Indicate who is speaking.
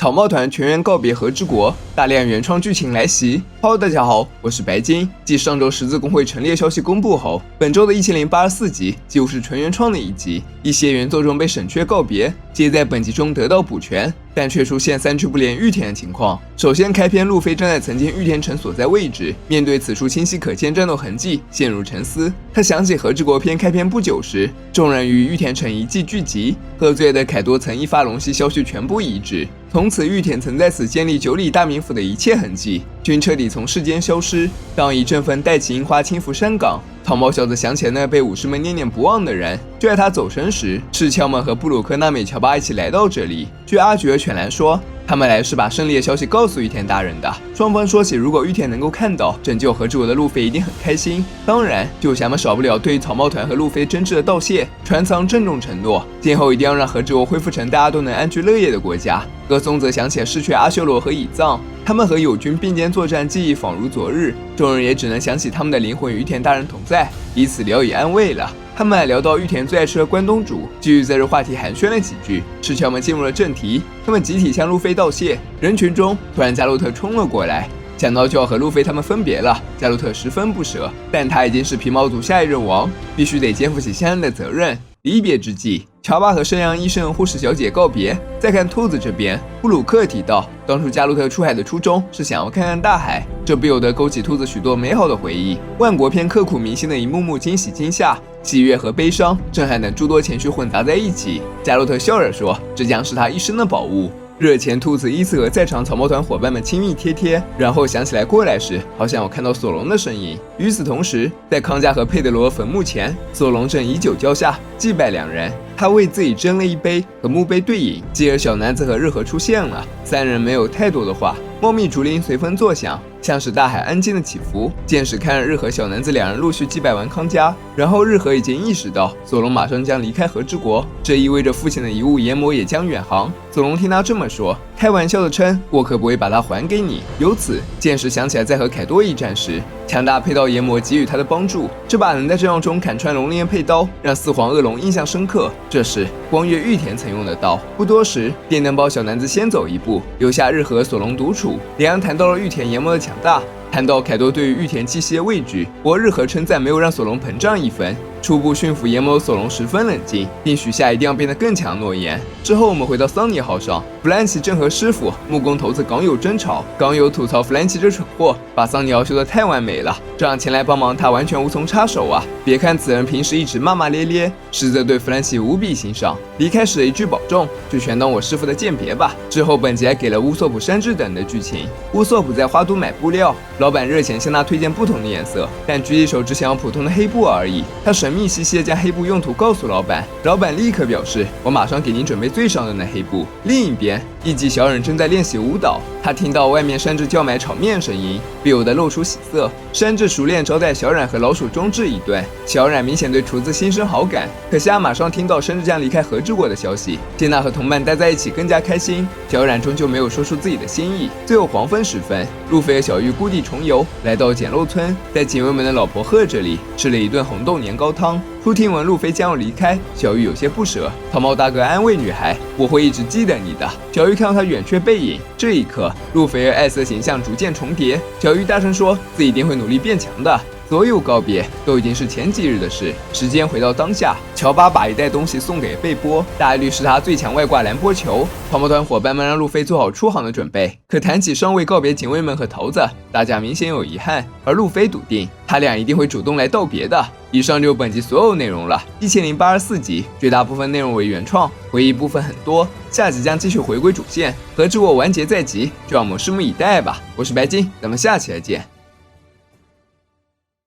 Speaker 1: 草帽团全员告别和之国，大量原创剧情来袭。Hello， 大家好，我是白金。继上周十字工会成立消息公布后，本周的1084集几乎是纯原创的一集，一些原作中被省却告别，皆在本集中得到补全，但却出现3去不连玉田的情况。首先，开篇路飞站在曾经玉田城所在位置，面对此处清晰可见战斗痕迹，陷入沉思。他想起和之国篇开篇不久时，众人于玉田城一骑聚集，喝醉的凯多曾一发龙息消息全部移植。从此，玉田曾在此建立9里大名府的一切痕迹均彻底从世间消失。当一阵风带起樱花轻拂山岗，草帽小子想起了那被武士们念念不忘的人。就在他走神时，赤鞘们和布鲁克纳美乔巴一起来到这里。据阿菊和犬兰说，他们来是把胜利的消息告诉玉田大人的。双方说起，如果玉田能够看到拯救和之国的路飞，一定很开心。当然，救侠们少不了对于草帽团和路飞真挚的道谢，船舱郑重承诺，今后一定要让和之国恢复成大家都能安居乐业的国家。歌松则想起了失去阿修罗和乙藏，他们和友军并肩作战，记忆仿如昨日。众人也只能想起他们的灵魂与玉田大人同在，以此聊以安慰了。他们还聊到玉田最爱吃的关东煮，继续在这话题寒暄了几句。赤鞘们进入了正题，他们集体向路飞道谢。人群中突然加洛特冲了过来，想到就要和路飞他们分别了。加洛特十分不舍，但他已经是皮毛族下一任王，必须得肩负起相应的责任。离别之际，乔巴和圣阳医生、护士小姐告别。再看兔子这边，布鲁克提到，当初加洛特出海的初衷是想要看看大海，这不由得勾起兔子许多美好的回忆。万国篇刻骨铭心的一幕幕惊喜惊吓、喜悦和悲伤、震撼等诸多情绪混杂在一起。加洛特笑着说，这将是他一生的宝物。热钱兔子依次和在场草帽团伙伴们亲密贴贴，然后想起来过来时，好像有看到索隆的身影。与此同时，在康加和佩德罗坟墓前，索隆正以酒浇下，祭拜两人。他为自己斟了一杯，和墓碑对饮。继而小男子和日和出现了，三人没有太多的话，茂密竹林随风作响，像是大海安静的起伏。剑使看着日和小男子两人陆续祭拜完康家，然后日和已经意识到索隆马上将离开和之国，这意味着父亲的遗物研磨也将远航。索隆听他这么说，开玩笑的称，我可不会把它还给你。由此，剑使想起来在和凯多一战时，强大配刀研磨给予他的帮助，这把能在阵仗中砍穿龙鳞的配刀让四皇恶龙印象深刻。这是光月玉田曾用的刀。不多时，电灯泡小男子先走一步，留下日和索隆独处。两人谈到了玉田研磨的强大，谈到凯多对于玉田气息的畏惧，我日和称赞没有让索隆膨胀一分。初步驯服研磨的索隆十分冷静，并许下一定要变得更强的诺言。之后我们回到桑尼号上，弗兰奇正和师傅木工头子港友争吵，港友吐槽弗兰奇这蠢货把桑尼号修得太完美了，这样前来帮忙他完全无从插手啊。别看此人平时一直骂骂咧咧，实则对弗兰奇无比欣赏。离开时的一句保重，就全当我师傅的鉴别吧。之后本集还给了乌索普山治等的剧情。乌索普在花都买布料，老板热情向他推荐不同的颜色，但狙击手只想要普通的黑布而已。他神秘兮兮地将黑布用途告诉老板，老板立刻表示，我马上给您准备最上等的黑布。另一边，一级小忍正在练习舞蹈，他听到外面山治叫买炒面声音，不由得露出喜色。山治熟练招待小冉和老鼠中治一顿，小冉明显对厨子心生好感。可惜他马上听到山治将离开和之国的消息，见他和同伴待在一起更加开心，小冉终究没有说出自己的心意。最后黄昏时分，路飞和小玉故地重游，来到简陋村，在警卫们的老婆贺这里吃了一顿红豆年糕汤。初听闻路飞将要离开，小玉有些不舍。草帽大哥安慰女孩，我会一直记得你的。小玉看到他远去背影，这一刻路飞和艾斯的形象逐渐重叠。小玉大声说，自己一定会努力变强的。所有告别都已经是前几日的事。时间回到当下，乔巴把一袋东西送给贝波，大概率是他最强外挂蓝波球。草帽团伙伴们让路飞做好出航的准备，可谈起尚未告别警卫们和桃子，大家明显有遗憾，而路飞笃定他俩一定会主动来道别的。以上就是本集所有内容了。1084集绝大部分内容为原创，回忆部分很多，下集将继续回归主线，和之国完结在即，就让我们拭目以待吧。我是白金，咱们下期再见。